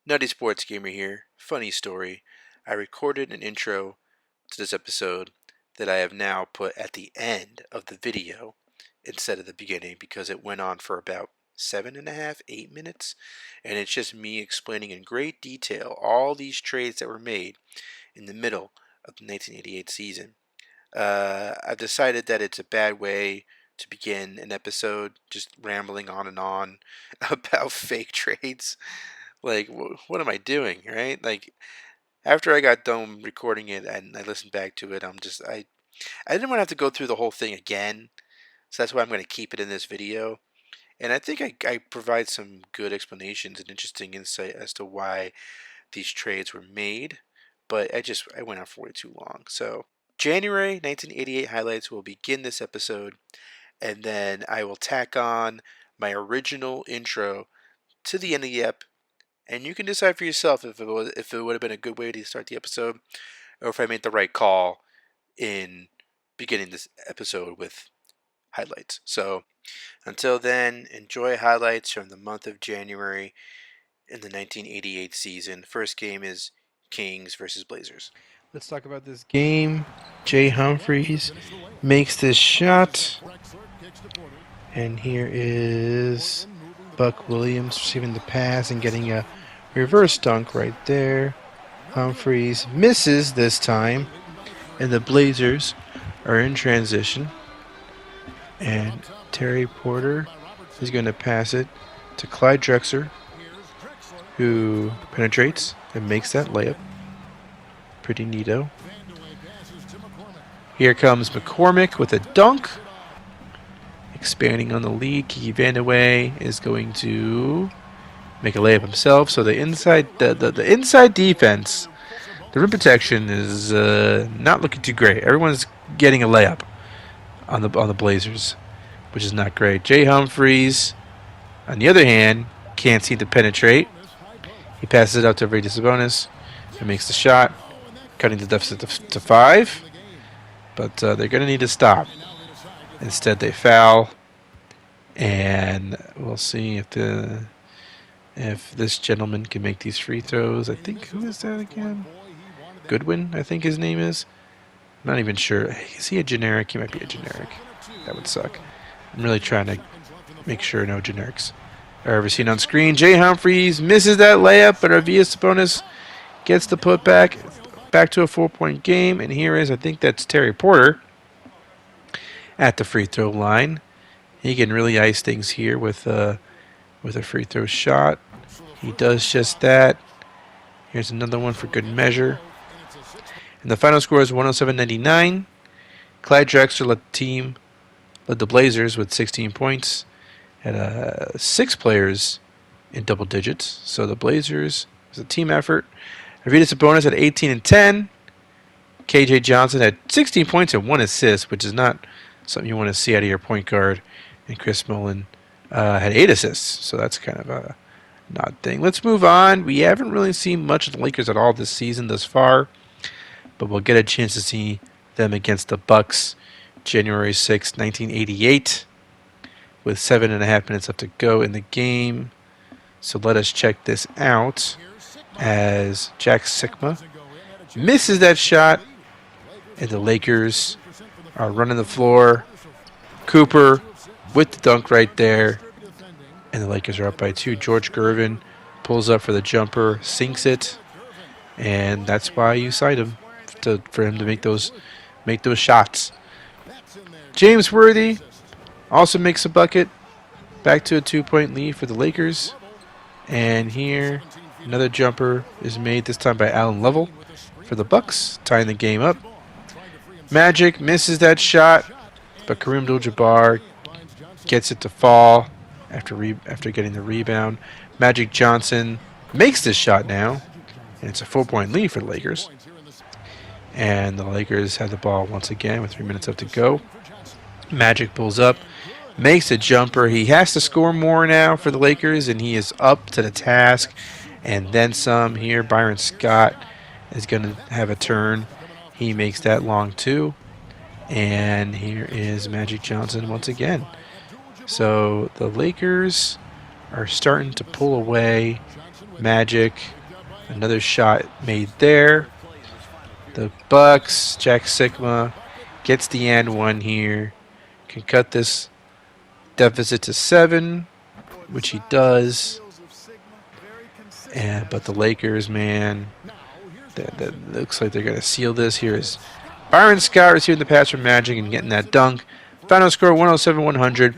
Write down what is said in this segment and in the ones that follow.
Nutty Sports Gamer here. Funny story. I recorded an intro to this episode that I have now put at the end of the video instead of the beginning because it went on for about 7.5, 8 minutes. And it's just me explaining in great detail all these trades that were made in the middle of the 1988 season. I've decided that it's a bad way to begin an episode, just rambling on and on about fake trades. Like, what am I doing, right? Like, after I got done recording it and I listened back to it, I didn't want to have to go through the whole thing again. So that's why I'm going to keep it in this video. And I think I provide some good explanations and interesting insight as to why these trades were made. But I went on for way too long. So January 1988 highlights will begin this episode, and then I will tack on my original intro to the end of the ep. And you can decide for yourself if it would have been a good way to start the episode, or if I made the right call in beginning this episode with highlights. So until then, enjoy highlights from the month of January in the 1988 season. First game is Kings versus Blazers. Let's talk about this game. Jay Humphries makes this shot. And here is Buck Williams receiving the pass and getting a reverse dunk right there. Humphries misses this time. And the Blazers are in transition. And Terry Porter is going to pass it to Clyde Drexler, who penetrates and makes that layup. Pretty neato. Here comes McCormick with a dunk. Expanding on the lead, Kiki Vandeweghe is going to make a layup himself. So the inside defense, the rim protection is not looking too great. Everyone's getting a layup on the Blazers, which is not great. Jay Humphries, on the other hand, can't seem to penetrate. He passes it out to Arvydas Sabonis and makes the shot, cutting the deficit to 5. But they're going to need to stop. Instead, they foul, and we'll see if this gentleman can make these free throws. I think, who is that again? Goodwin, I think his name is. I'm not even sure. Is he a generic? He might be a generic. That would suck. I'm really trying to make sure no generics are ever seen on screen. Jay Humphries misses that layup, but Arvydas Sabonis gets the putback back to a 4-point game. And here is, I think that's Terry Porter at the free throw line. He can really ice things here with a free throw shot. He does just that. Here's another one for good measure. And the final score is 107-99. Clyde Drexler led the Blazers with 16 points. Had 6 players in double digits. So the Blazers was a team effort. Arvydas Sabonis had 18 and 10. KJ Johnson had 16 points and 1 assist, which is not something you want to see out of your point guard. And Chris Mullin had 8 assists, so that's kind of a odd thing. Let's move on. We haven't really seen much of the Lakers at all this season thus far, but we'll get a chance to see them against the Bucks January 6, 1988, with 7.5 minutes left to go in the game. So let us check this out as Jack Sikma misses that shot, and the Lakers are running the floor. Cooper with the dunk right there, and the Lakers are up by 2. George Gervin pulls up for the jumper, sinks it, and that's why you cite him for him to make those shots. James Worthy also makes a bucket, back to a 2-point lead for the Lakers. And here, another jumper is made, this time by Allen Lovell for the Bucks, tying the game up. Magic misses that shot, but Kareem Abdul-Jabbar gets it to fall after getting the rebound. Magic Johnson makes this shot now, and it's a 4-point lead for the Lakers. And the Lakers have the ball once again with 3 minutes left to go. Magic pulls up, makes a jumper. He has to score more now for the Lakers, and he is up to the task. And then some here. Byron Scott is going to have a turn. He makes that long too. And here is Magic Johnson once again. So the Lakers are starting to pull away Magic, another shot made there. The Bucks, Jack Sigma gets the and one here. Can cut this deficit to 7, which he does. But the Lakers, man, that looks like they're going to seal this. Here is Byron Scott receiving the pass from Magic and getting that dunk. Final score 107-100.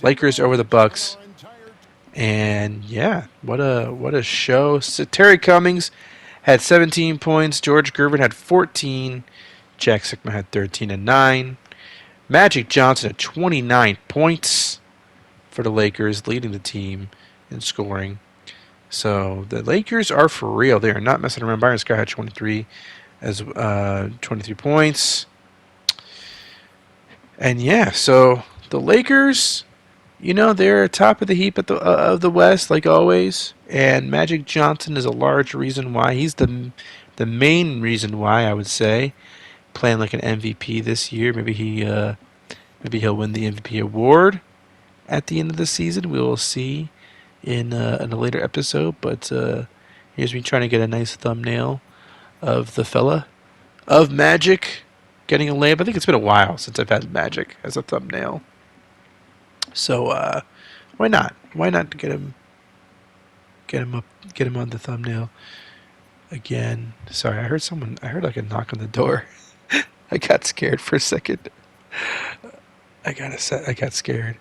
Lakers over the Bucks. And yeah, what a show. So Terry Cummings had 17 points. George Gervin had 14. Jack Sigma had 13 and 9. Magic Johnson had 29 points for the Lakers, leading the team in scoring. So the Lakers are for real. They are not messing around. Byron Scott had 23 points. And yeah, so the Lakers, they're top of the heap of the West, like always. And Magic Johnson is a large reason why. He's the main reason why, I would say, playing like an MVP this year. Maybe he'll win the MVP award at the end of the season. We will see in a later episode. But here's me trying to get a nice thumbnail of the fella of Magic getting a layup. I think it's been a while since I've had Magic as a thumbnail. So why not? Why not get him on the thumbnail again? Sorry, I heard like a knock on the door. I got scared for a second. I got scared.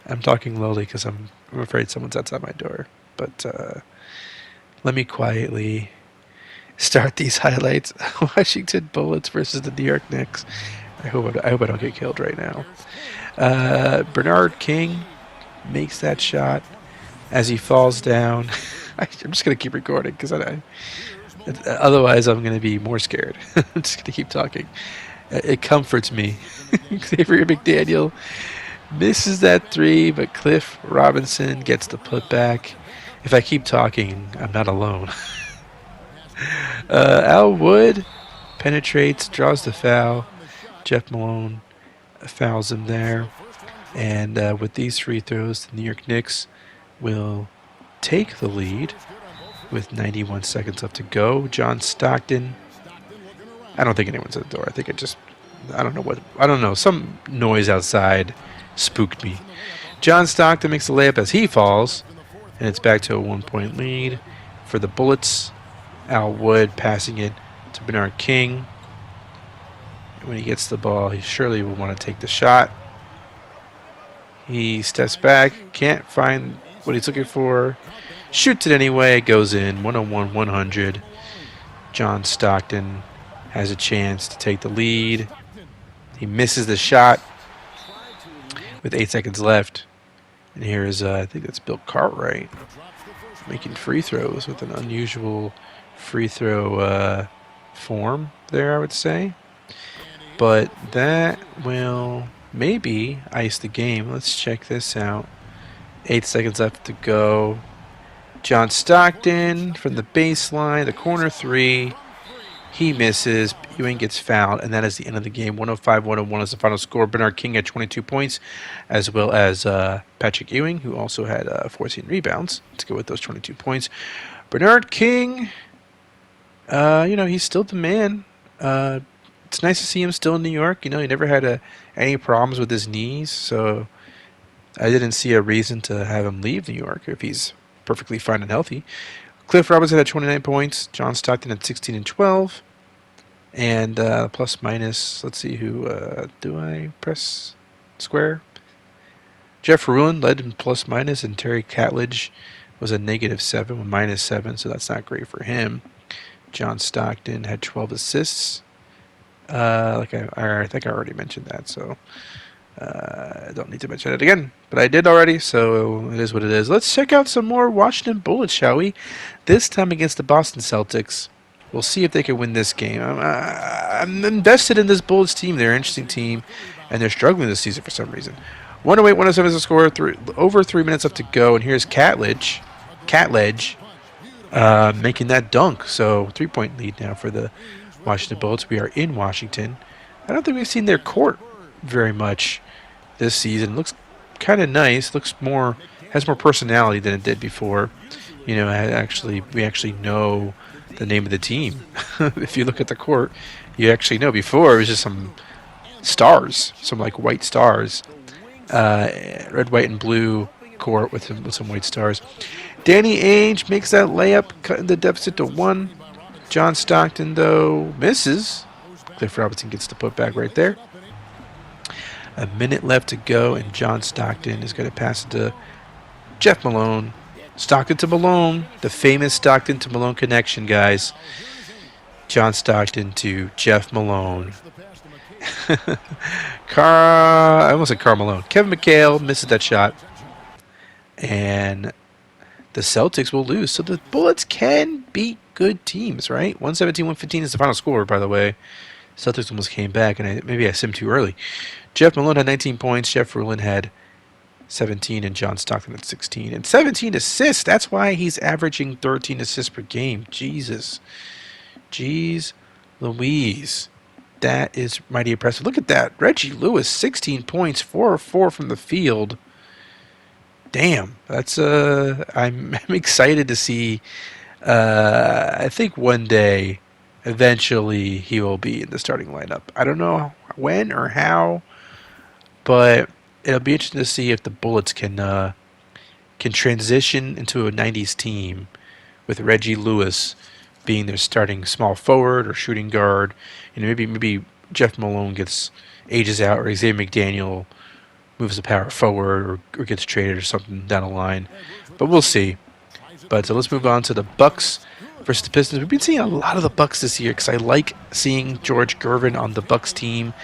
I'm talking lowly because I'm afraid someone's outside my door. But let me quietly start these highlights. Washington Bullets versus the New York Knicks. I hope I don't get killed right now. Bernard King makes that shot as he falls down. I'm just going to keep recording because otherwise I'm going to be more scared. I'm just going to keep talking. It comforts me. Xavier McDaniel misses that 3, but Cliff Robinson gets the putback. If I keep talking, I'm not alone. Al Wood penetrates, draws the foul. Jeff Malone fouls him there. And with these free throws, the New York Knicks will take the lead with 91 seconds left to go. John Stockton. I don't think anyone's at the door. I think I don't know. Some noise outside spooked me. John Stockton makes the layup as he falls, and it's back to a 1-point lead for the Bullets. Al Wood passing it to Bernard King. When he gets the ball, he surely will want to take the shot. He steps back, can't find what he's looking for. Shoots it anyway, goes in, 101-100. John Stockton has a chance to take the lead. He misses the shot with 8 seconds left. And here is, I think that's Bill Cartwright, making free throws with an unusual free throw form there, I would say. But that will maybe ice the game. Let's check this out. 8 seconds left to go. John Stockton from the baseline, the corner 3. He misses. Ewing gets fouled, and that is the end of the game. 105-101 is the final score. Bernard King had 22 points, as well as Patrick Ewing, who also had 14 rebounds to go with those 22 points. Bernard King, he's still the man. It's nice to see him still in New York. He never had any problems with his knees, so I didn't see a reason to have him leave New York if he's perfectly fine and healthy. Cliff Robinson had 29 points. John Stockton had 16 and 12. And plus minus, let's see who, do I press square? Jeff Ruin led in plus minus, and Terry Catledge was a -7 with -7, so that's not great for him. John Stockton had 12 assists. I think I already mentioned that, so I don't need to mention it again. But I did already, so it is what it is. Let's check out some more Washington Bullets, shall we? This time against the Boston Celtics. We'll see if they can win this game. I'm invested in this Bullets team. They're an interesting team, and they're struggling this season for some reason. 108-107 is the score. Over 3 minutes left to go, and here's Catledge making that dunk. So 3-point lead now for the Washington Bullets. We are in Washington. I don't think we've seen their court very much this season. Looks kind of nice. Has more personality than it did before. You know, we actually know the name of the team. If you look at the court, you actually know. Before it was just some stars, some like white stars, red, white, and blue court with some white stars. Danny Ainge makes that layup, cutting the deficit to 1. John Stockton, though, misses. Cliff Robinson gets the putback right there. A minute left to go, and John Stockton is going to pass it to Jeff Malone. Stockton to Malone, the famous Stockton to Malone connection, guys. John Stockton to Jeff Malone. I almost said Karl Malone. Kevin McHale misses that shot. And the Celtics will lose. So the Bullets can beat good teams, right? 117-115 is the final score, by the way. Celtics almost came back, and maybe I simmed too early. Jeff Malone had 19 points. Jeff Rulin had 17, and John Stockton had 16. And 17 assists. That's why he's averaging 13 assists per game. Jesus. Jeez Louise. That is mighty impressive. Look at that. Reggie Lewis, 16 points, 4 of 4 from the field. Damn. That's I'm excited to see. I think one day, eventually, he will be in the starting lineup. I don't know when or how, but it'll be interesting to see if the Bullets can transition into a 90s team with Reggie Lewis being their starting small forward or shooting guard. You know, maybe Jeff Malone ages out, or Xavier McDaniel moves the power forward, or gets traded or something down the line. But we'll see. But so let's move on to the Bucks versus the Pistons. We've been seeing a lot of the Bucks this year because I like seeing George Gervin on the Bucks team.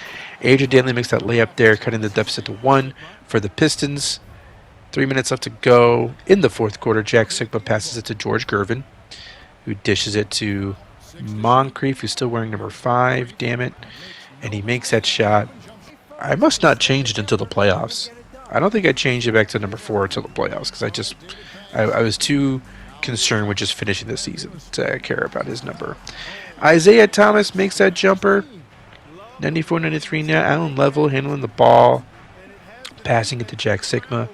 Adrian Danley makes that layup there, cutting the deficit to 1 for the Pistons. 3 minutes left to go in the fourth quarter. Jack Sigma passes it to George Gervin, who dishes it to Moncrief, who's still wearing number 5. Damn it. And he makes that shot. I must not change it until the playoffs. I don't think I changed it back to number 4 until the playoffs because I was too concerned with just finishing the season to care about his number. Isaiah Thomas makes that jumper. 94-93 now. Allen Level handling the ball, passing it to Jack Sigma.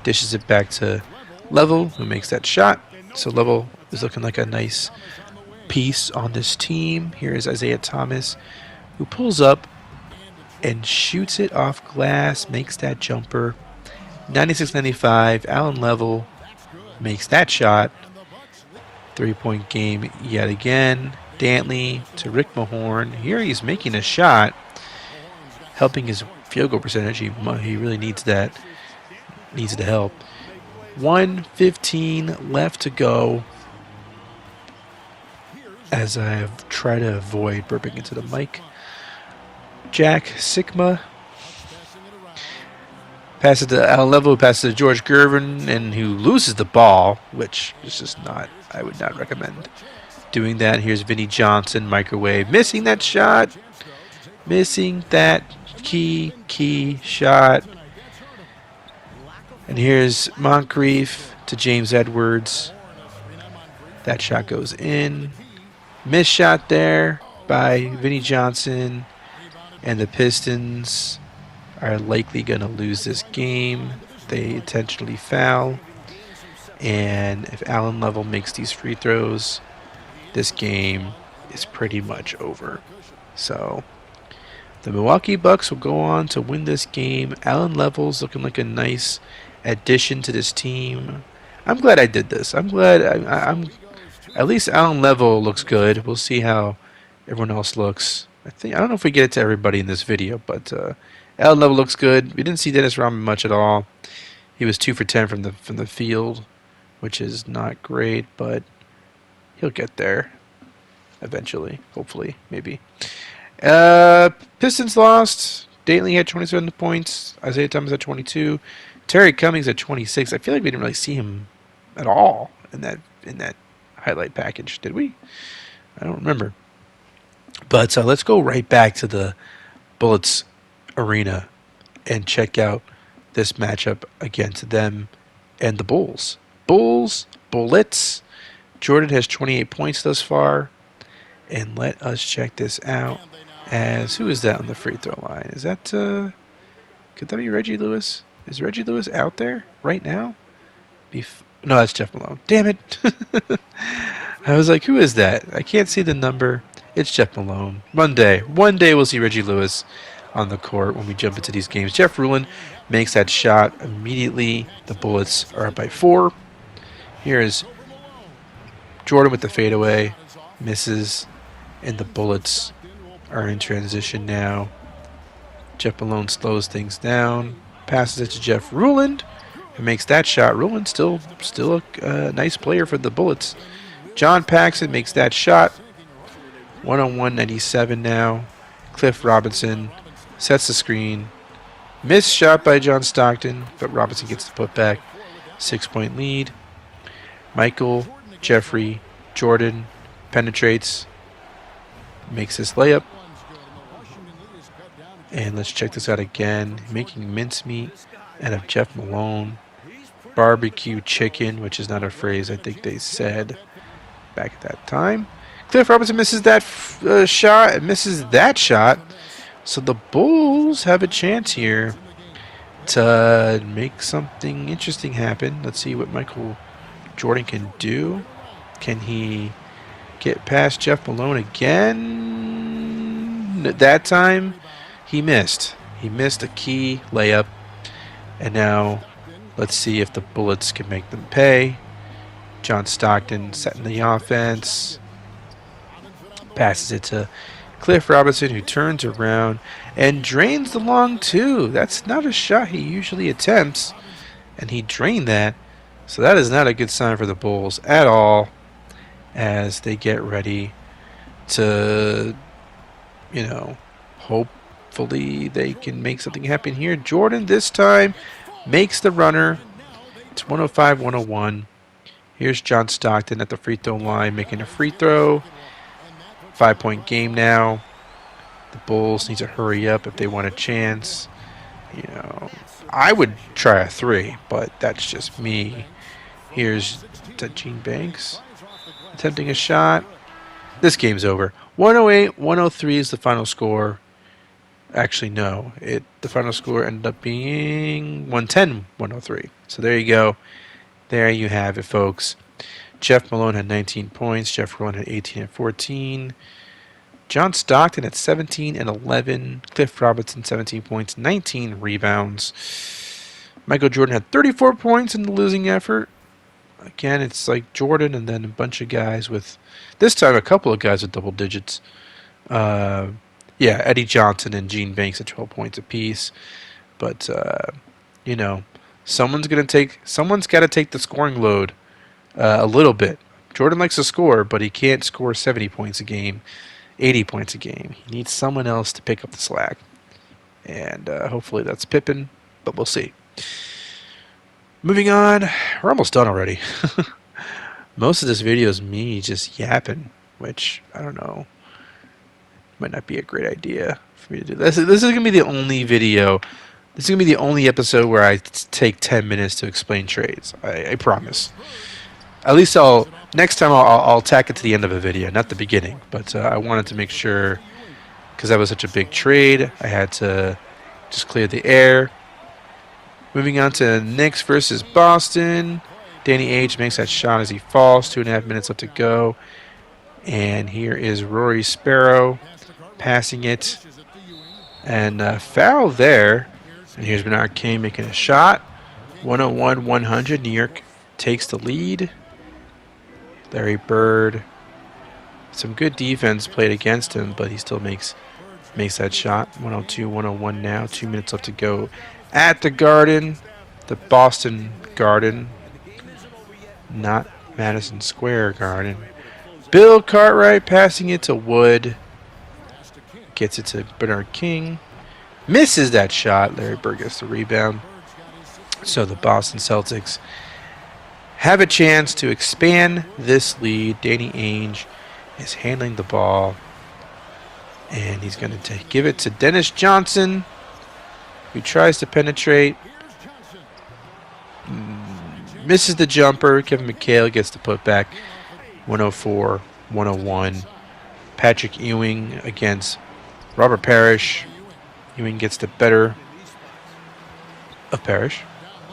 Dishes it back to Level, who makes that shot. So Level is looking like a nice piece on this team. Here is Isaiah Thomas, who pulls up and shoots it off glass, makes that jumper. 96-95, Allen Level makes that shot. 3-point game yet again. Dantley to Rick Mahorn. Here he's making a shot, helping his field goal percentage. He really needs that. Needs the help. 1:15 left to go. As I have tried to avoid burping into the mic. Jack Sigma passes to Al Level, passes to George Gervin, and who loses the ball, which is just not, I would not recommend doing that. Here's Vinnie Johnson, microwave, missing that shot, missing that key shot. And here's Moncrief to James Edwards. That shot goes in. Missed shot there by Vinnie Johnson. And the Pistons are likely going to lose this game. They intentionally foul. And if Allen Level makes these free throws, this game is pretty much over. So the Milwaukee Bucks will go on to win this game. Allen Level's looking like a nice addition to this team. I'm glad I did this. I'm glad I'm at least Allen Level looks good. We'll see how everyone else looks. I don't know if we get it to everybody in this video, but Allen Level looks good. We didn't see Dennis Rodman much at all. He was 2 for 10 from the field, which is not great, but he'll get there eventually, hopefully, maybe. Pistons lost. Dantley had 27 points. Isaiah Thomas had 22. Terry Cummings at 26. I feel like we didn't really see him at all in that highlight package, did we? I don't remember. But let's go right back to the Bullets arena and check out this matchup against them and the Bulls. Bullets. Jordan has 28 points thus far. And let us check this out. As who is that on the free throw line? Is that could that be Reggie Lewis? Is Reggie Lewis out there right now? No, that's Jeff Malone. Damn it. I was like, who is that? I can't see the number. It's Jeff Malone. One day we'll see Reggie Lewis on the court when we jump into these games. Jeff Ruland makes that shot immediately. The Bullets are up by 4. Here is Jordan with the fadeaway. Misses. And the Bullets are in transition now. Jeff Malone slows things down. Passes it to Jeff Ruland. And makes that shot. Ruland still a nice player for the Bullets. John Paxson makes that shot. 1-on-1, 97 now. Cliff Robinson sets the screen. Missed shot by John Stockton, but Robinson gets the putback. 6-point lead. Michael, Jeffrey, Jordan penetrates. Makes this layup. And let's check this out again. Making mincemeat out of Jeff Malone. Barbecue chicken, which is not a phrase I think they said back at that time. Cliff Robinson misses that shot and misses that shot. So the Bulls have a chance here to make something interesting happen. Let's see what Michael Jordan can do. Can he get past Jeff Malone again? That time he missed. He missed a key layup. And now let's see if the Bullets can make them pay. John Stockton setting the offense. Passes it to Cliff Robinson, who turns around and drains the long two. That's not a shot he usually attempts, and he drained that. So that is not a good sign for the Bulls at all as they get ready to, hopefully they can make something happen here. Jordan this time makes the runner. It's 105-101. Here's John Stockton at the free throw line making a free throw. 5-point game now. The Bulls need to hurry up if they want a chance. I would try a 3, but that's just me. Here's Gene Banks attempting a shot. This game's over. 108-103 is the final score. Actually, no. The final score ended up being 110-103. So there you go. There you have it, folks. Jeff Malone had 19 points. Jeff Ruland had 18 and 14. John Stockton at 17 and 11. Cliff Robinson, 17 points, 19 rebounds. Michael Jordan had 34 points in the losing effort. Again, it's like Jordan and then a bunch of guys with, this time a couple of guys with double digits. Eddie Johnson and Gene Banks at 12 points apiece. But, someone's got to take the scoring load. A little bit. Jordan likes to score, but he can't score 70 points a game, 80 points a game. He needs someone else to pick up the slack. And hopefully that's Pippen, but we'll see. Moving on. We're almost done already. Most of this video is me just yapping, which, I don't know, might not be a great idea for me to do. This is going to be the only video. This is going to be the only episode where I take 10 minutes to explain trades. I promise. At least next time I'll tack it to the end of a video, not the beginning. But I wanted to make sure, because that was such a big trade, I had to just clear the air. Moving on to Knicks versus Boston. Danny Ainge makes that shot as he falls. 2.5 minutes left to go. And here is Rory Sparrow passing it. And foul there. And here's Bernard King making a shot. 101-100. New York takes the lead. Larry Bird. Some good defense played against him, but he still makes that shot. 102-101 now. 2 minutes left to go at the Garden. The Boston Garden. Not Madison Square Garden. Bill Cartwright passing it to Wood. Gets it to Bernard King. Misses that shot. Larry Bird gets the rebound. So the Boston Celtics have a chance to expand this lead. Danny Ainge is handling the ball. And he's going to give it to Dennis Johnson, who tries to penetrate. Misses the jumper. Kevin McHale gets the putback. 104-101. Patrick Ewing against Robert Parrish. Ewing gets the better of Parrish.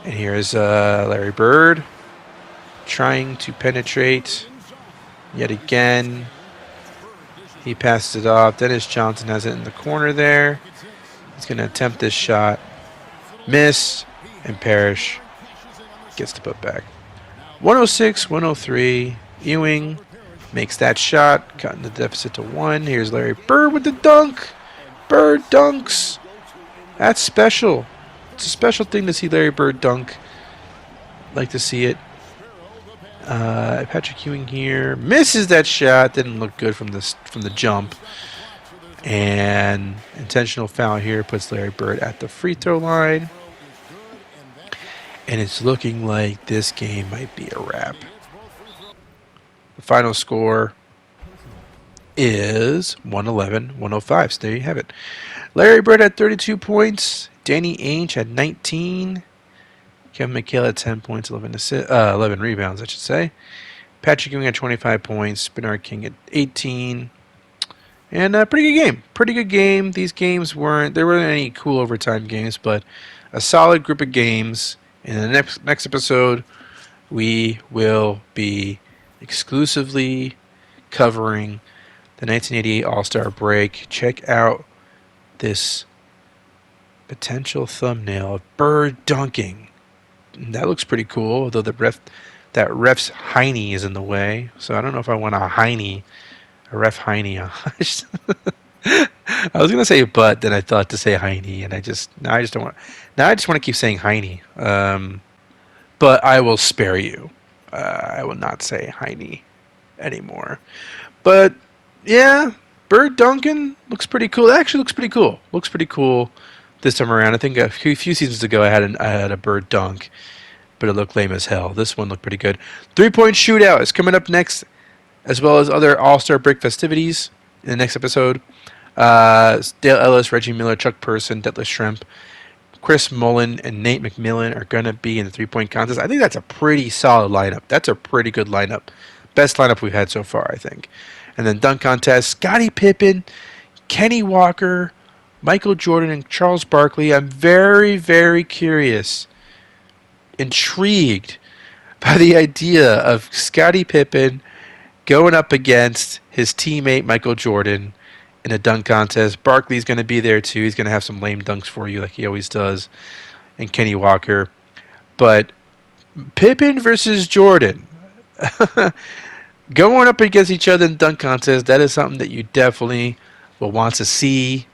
And here's Larry Bird. trying to penetrate yet again. He passed it off. Dennis Johnson has it in the corner there. He's going to attempt this shot. Miss, and Parrish gets the putback. 106-103. Ewing makes that shot, cutting the deficit to 1. Here's Larry Bird with the dunk. Bird dunks. That's special. It's a special thing to see Larry Bird dunk. Like to see it. Patrick Ewing here misses that shot. Didn't look good from the jump. And intentional foul here puts Larry Bird at the free throw line. And it's looking like this game might be a wrap. The final score is 111-105. So there you have it. Larry Bird had 32 points. Danny Ainge had 19. Kevin McHale had 10 points, 11 rebounds, I should say. Patrick Ewing had 25 points. Bernard King had 18. And a pretty good game. Pretty good game. These games there weren't any cool overtime games, but a solid group of games. In the next episode, we will be exclusively covering the 1988 All-Star break. Check out this potential thumbnail of Bird dunking. That looks pretty cool, although that ref's Heine is in the way. So I don't know if I want a ref Heine. I was gonna say but, then I thought to say Heine, and I just don't want. Now I just want to keep saying Heine. But I will spare you. I will not say Heine anymore. But yeah, Bird Duncan looks pretty cool. It actually looks pretty cool. Looks pretty cool this time around. I think a few seasons ago I had a Bird dunk, but it looked lame as hell. This one looked pretty good. 3-point shootout is coming up next, as well as other All-Star break festivities in the next episode. Dale Ellis, Reggie Miller, Chuck Person, Detlef Schrempf, Chris Mullen, and Nate McMillan are going to be in the 3-point contest. I think that's a pretty solid lineup. That's a pretty good lineup. Best lineup we've had so far, I think. And then dunk contest, Scottie Pippen, Kenny Walker, Michael Jordan, and Charles Barkley. I'm very, very curious, intrigued by the idea of Scottie Pippen going up against his teammate Michael Jordan in a dunk contest. Barkley's going to be there too. He's going to have some lame dunks for you like he always does. And Kenny Walker. But Pippen versus Jordan. Going up against each other in dunk contest, that is something that you definitely will want to see.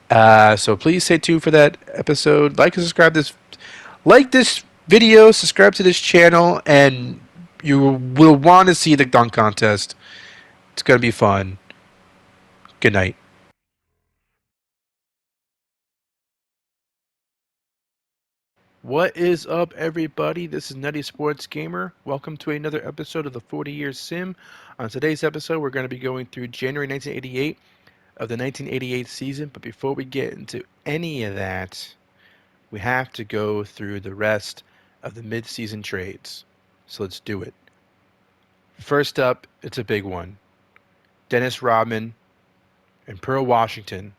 So please stay tuned for that episode. Like and subscribe this video, subscribe to this channel, and you will want to see the dunk contest. It's going to be fun. Good night. What is up, everybody? This is Nutty Sports Gamer. Welcome to another episode of the 40-Year Sim. On today's episode, we're going to be going through January 1988 of the 1988 season. But before we get into any of that, we have to go through the rest of the mid-season trades. So let's do it. First up, it's a big one. Dennis Rodman and Pearl Washington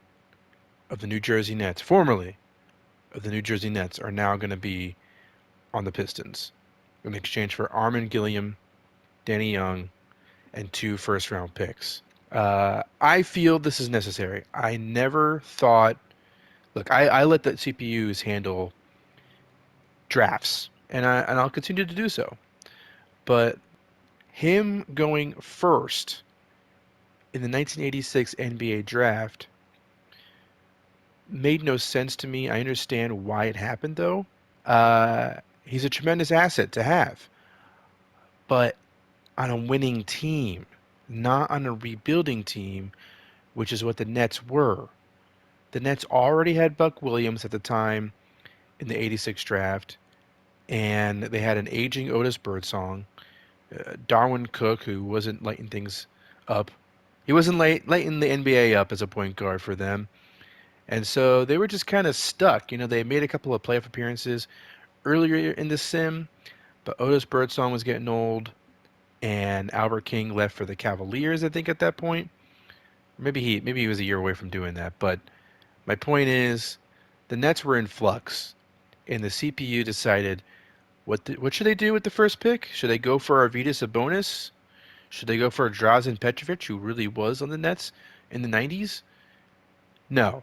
of the New Jersey Nets, formerly of the New Jersey Nets, are now going to be on the Pistons in exchange for Armin Gilliam, Danny Young, and 2 first-round picks. I feel this is necessary. I never thought... Look, I let the CPUs handle drafts, and I'll continue to do so. But him going first in the 1986 NBA draft made no sense to me. I understand why it happened, though. He's a tremendous asset to have. But on a winning team, not on a rebuilding team, which is what the Nets were. The Nets already had Buck Williams at the time in the 86 draft, and they had an aging Otis Birdsong, Darwin Cook, who wasn't lighting things up. He wasn't lighting the NBA up as a point guard for them. And so they were just kind of stuck. You know, they made a couple of playoff appearances earlier in the sim, but Otis Birdsong was getting old, and Albert King left for the Cavaliers, I think, at that point. Maybe he was a year away from doing that. But my point is, the Nets were in flux, and the CPU decided, What should they do with the first pick? Should they go for Arvydas Sabonis? Should they go for Drazen Petrovic, who really was on the Nets in the 90s? No.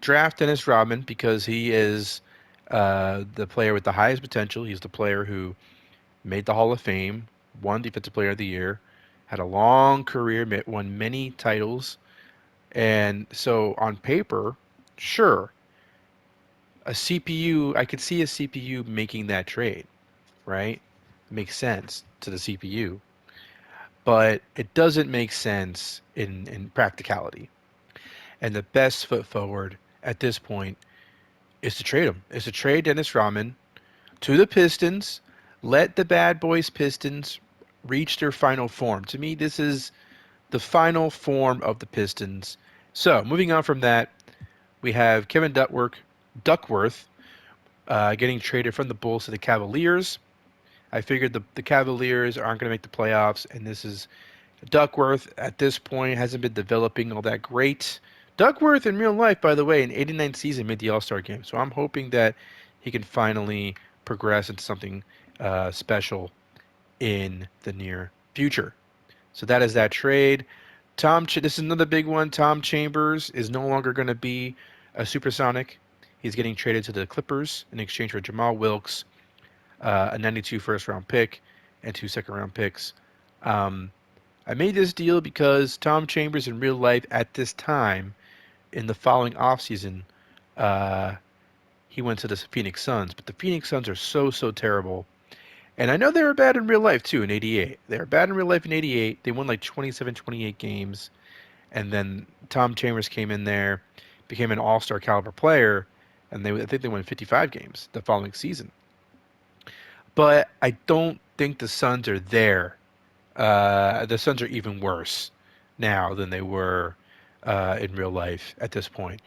Draft Dennis Rodman because he is the player with the highest potential. He's the player who made the Hall of Fame, won Defensive Player of the Year, had a long career, won many titles. And so on paper, sure, a CPU, I could see a CPU making that trade, right? It makes sense to the CPU, but it doesn't make sense in practicality. And the best foot forward at this point is to trade him, is to trade Dennis Rodman to the Pistons. Let the bad boys Pistons reach their final form. To me, this is the final form of the Pistons. So moving on from that, we have Kevin Duckworth getting traded from the Bulls to the Cavaliers. I figured the Cavaliers aren't going to make the playoffs, and this is Duckworth at this point hasn't been developing all that great. Duckworth in real life, by the way, in '89 season made the All-Star game, so I'm hoping that he can finally progress into something special in the near future. So that is that trade. This is another big one. Tom Chambers is no longer going to be a Supersonic. He's getting traded to the Clippers in exchange for Jamal Wilkes, a 92 first round pick, and 2 second round picks. Um, I made this deal because Tom Chambers in real life at this time in the following offseason, uh, he went to the Phoenix Suns. But the Phoenix Suns are so terrible. And I know they were bad in real life too in 88. They were bad in real life in 88. They won like 27, 28 games. And then Tom Chambers came in there, became an all-star caliber player, and I think they won 55 games the following season. But I don't think the Suns are there. The Suns are even worse now than they were in real life at this point.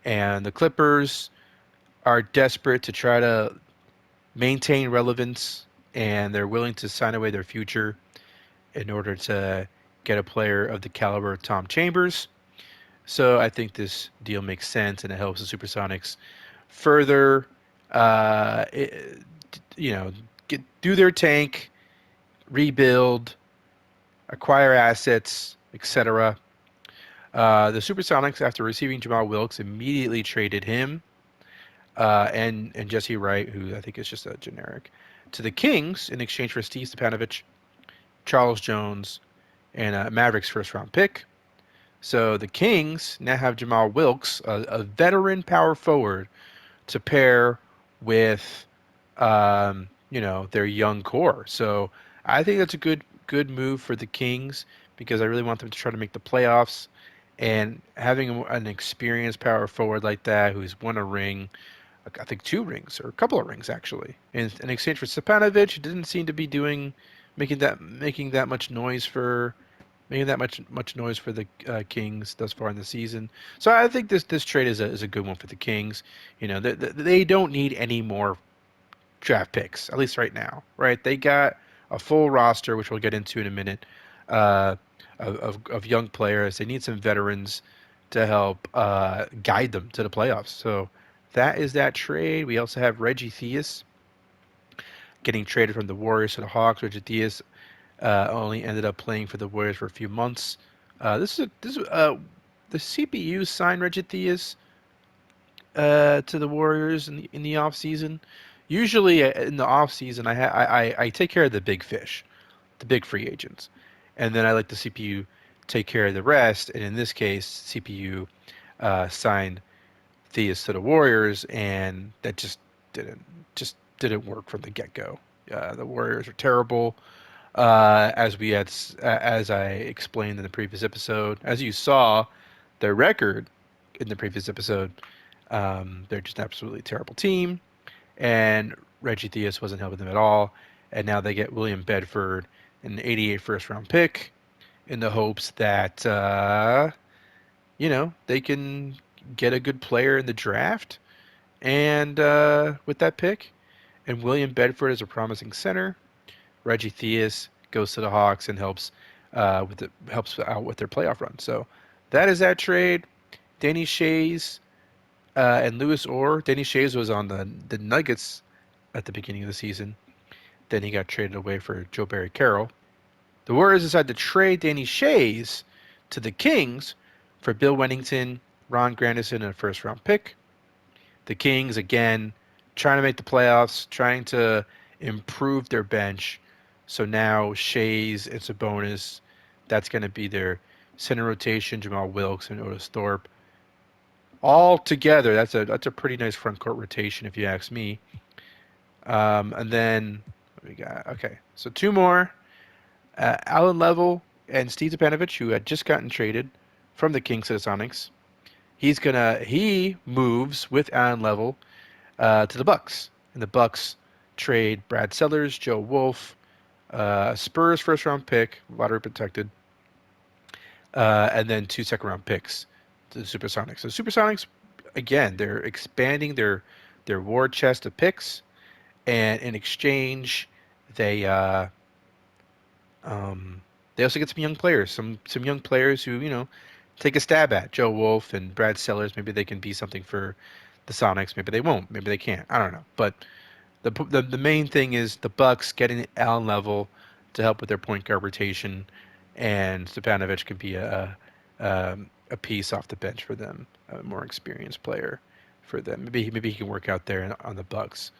And the Clippers are desperate to try to maintain relevance, and they're willing to sign away their future in order to get a player of the caliber of Tom Chambers. So I think this deal makes sense, and it helps the Supersonics further, uh, it, you know, do their tank, rebuild, acquire assets, etc. The Supersonics, after receiving Jamal Wilkes, immediately traded him and Jesse Wright, who I think is just a generic, to the Kings in exchange for Steve Stepanovic, Charles Jones, and a Mavericks first round pick. So the Kings now have Jamal Wilkes, a veteran power forward, to pair with their young core. So I think that's a good move for the Kings because I really want them to try to make the playoffs. And having an experienced power forward like that who's won a ring, I think 2 rings or a couple of rings actually, in exchange for Stepanovic, who didn't seem to be making that much noise for the Kings thus far in the season. So I think this trade is a good one for the Kings. They don't need any more draft picks, at least right now. Right? They got a full roster, which we'll get into in a minute, uh, of young players. They need some veterans to help guide them to the playoffs. So that is that trade. We also have Reggie Theus getting traded from the Warriors to the Hawks. Reggie Theus only ended up playing for the Warriors for a few months. The CPU signed Reggie Theus to the Warriors in the off season. Usually in the off season, I take care of the big fish, the big free agents, and then I let the CPU take care of the rest. And in this case, CPU signed Theus to the Warriors, and that didn't didn't work from the get go. The Warriors are terrible, as I explained in the previous episode. As you saw, their record in the previous episode, they're just an absolutely terrible team, and Reggie Theus wasn't helping them at all. And now they get William Bedford, an '88 first round pick, in the hopes that they can get a good player in the draft, and with that pick, and William Bedford is a promising center. Reggie Theus goes to the Hawks and helps out with their playoff run. So that is that trade. Danny Shays and Lewis Orr. Danny Shays was on the Nuggets at the beginning of the season. Then he got traded away for Joe Barry Carroll. The Warriors decided to trade Danny Shays to the Kings for Bill Wennington, Ron Grandison, and a first-round pick. The Kings, again, trying to make the playoffs, trying to improve their bench. So now Shays and Sabonis, that's going to be their center rotation, Jamal Wilkes and Otis Thorpe. All together, that's a pretty nice front court rotation, if you ask me. And then we got, okay, so two more. Alan Level and Steve Stepanovich, who had just gotten traded from the Kings to the Sonics. He moves with Alan Level to the Bucks, and the Bucks trade Brad Sellers, Joe Wolf, Spurs first round pick, lottery protected, and then 2 second round picks to the Supersonics. So Supersonics, again, they're expanding their war chest of picks, and in exchange, they they also get some young players, some young players who take a stab at Joe Wolf and Brad Sellers. Maybe they can be something for the Sonics. Maybe they won't. Maybe they can't. I don't know. But the main thing is the Bucks getting Allen Level to help with their point guard rotation, and Stepanovic can be a piece off the bench for them, a more experienced player for them. Maybe he can work out there on the Bucks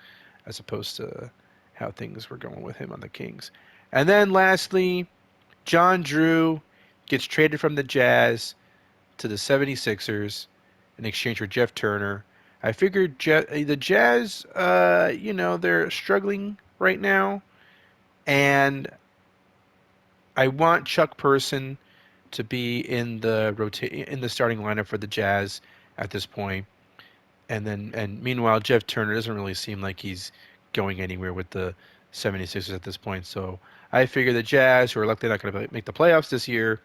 as opposed to how things were going with him on the Kings. And then lastly, John Drew gets traded from the Jazz to the 76ers in exchange for Jeff Turner. I figured the Jazz, they're struggling right now, and I want Chuck Person to be in the starting lineup for the Jazz at this point. And meanwhile, Jeff Turner doesn't really seem like he's going anywhere with the 76ers at this point. So I figure the Jazz, who are likely not going to make the playoffs this year,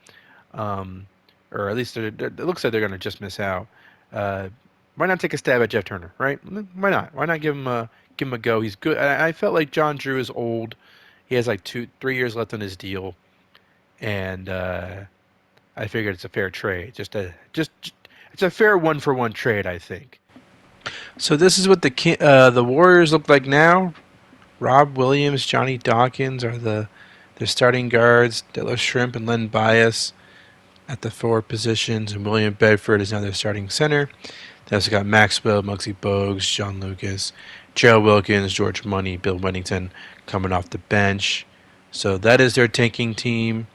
or at least it looks like they're going to just miss out. Why not take a stab at Jeff Turner, right? Why not? Why not give him a go? He's good. I felt like John Drew is old. He has like 3 years left on his deal, and I figured it's a fair trade. It's a fair 1-for-1 trade, I think. So this is what the Warriors look like now. Rob Williams, Johnny Dawkins are their starting guards. Della Shrimp and Len Bias at the forward positions, and William Bedford is now their starting center. They also got Maxwell, Muggsy Bogues, John Lucas, Gerald Wilkins, George Money, Bill Wennington coming off the bench. So that is their tanking team.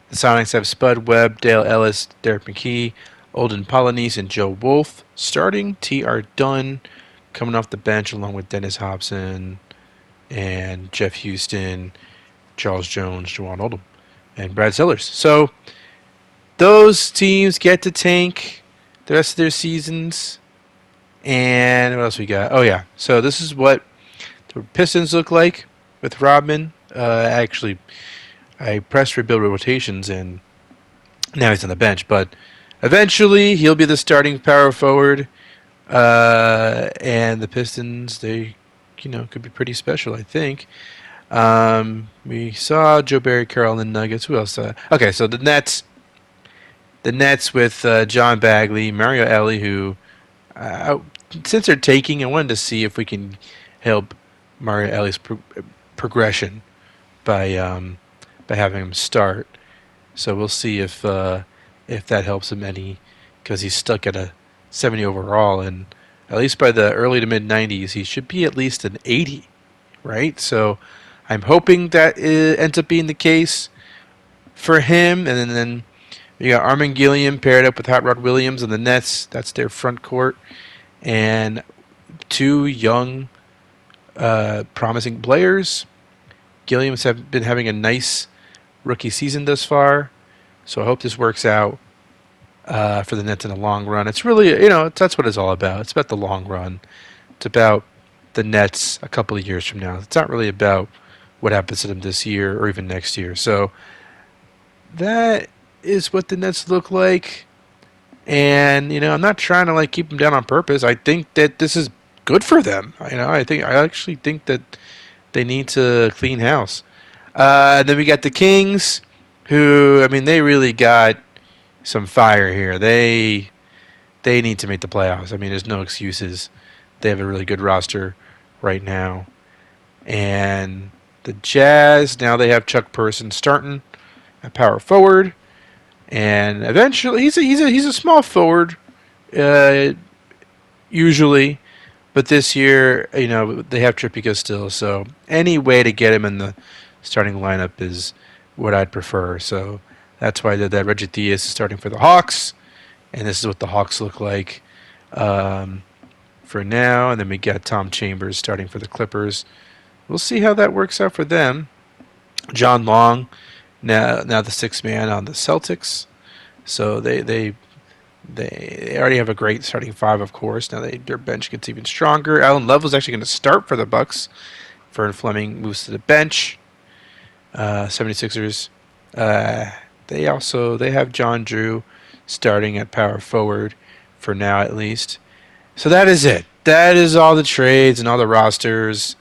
The Sonics have Spud Webb, Dale Ellis, Derek McKee, Olden Polynice, and Joe Wolf starting. T.R. Dunn coming off the bench along with Dennis Hobson and Jeff Houston, Charles Jones, Juwan Oldham, and Brad Sellers. So those teams get to tank the rest of their seasons. And what else we got? Oh, yeah. So this is what the Pistons look like with Rodman. I pressed rebuild rotations, and now he's on the bench. But eventually, he'll be the starting power forward. And the Pistons, they, could be pretty special, I think. We saw Joe Barry Carroll and the Nuggets. Who else? Okay, so the Nets. The Nets with John Bagley, Mario Elie, who, since they're taking, I wanted to see if we can help Mario Elie's progression by having him start. So we'll see if that helps him any, because he's stuck at a 70 overall, and at least by the early to mid 90s, he should be at least an 80, right? So I'm hoping that it ends up being the case for him, and then you got Armin Gilliam paired up with Hot Rod Williams on the Nets. That's their front court. And 2 young, promising players. Gilliam's have been having a nice rookie season thus far. So I hope this works out for the Nets in the long run. It's really, that's what it's all about. It's about the long run. It's about the Nets a couple of years from now. It's not really about what happens to them this year or even next year. So that is what the Nets look like. And, I'm not trying to keep them down on purpose. I think that this is good for them. I actually think that they need to clean house. And then we got the Kings, who, they really got some fire here. They need to make the playoffs. There's no excuses. They have a really good roster right now. And The Jazz, now they have Chuck Person starting at power forward, and eventually he's a small forward, usually, but this year they have Trippico still, so any way to get him in the starting lineup is what I'd prefer. So that's why I did that. Reggie Theus is starting for the Hawks, and this is what the Hawks look like for now. And then we got Tom Chambers starting for the Clippers. We'll see how that works out for them. John Long, now the sixth man on the Celtics. So they already have a great starting five, of course. Now their bench gets even stronger. Alan Love was actually going to start for the Bucks. Vern Fleming moves to the bench. 76ers. They have John Drew starting at power forward for now, at least. So that is it. That is all the trades and all the rosters.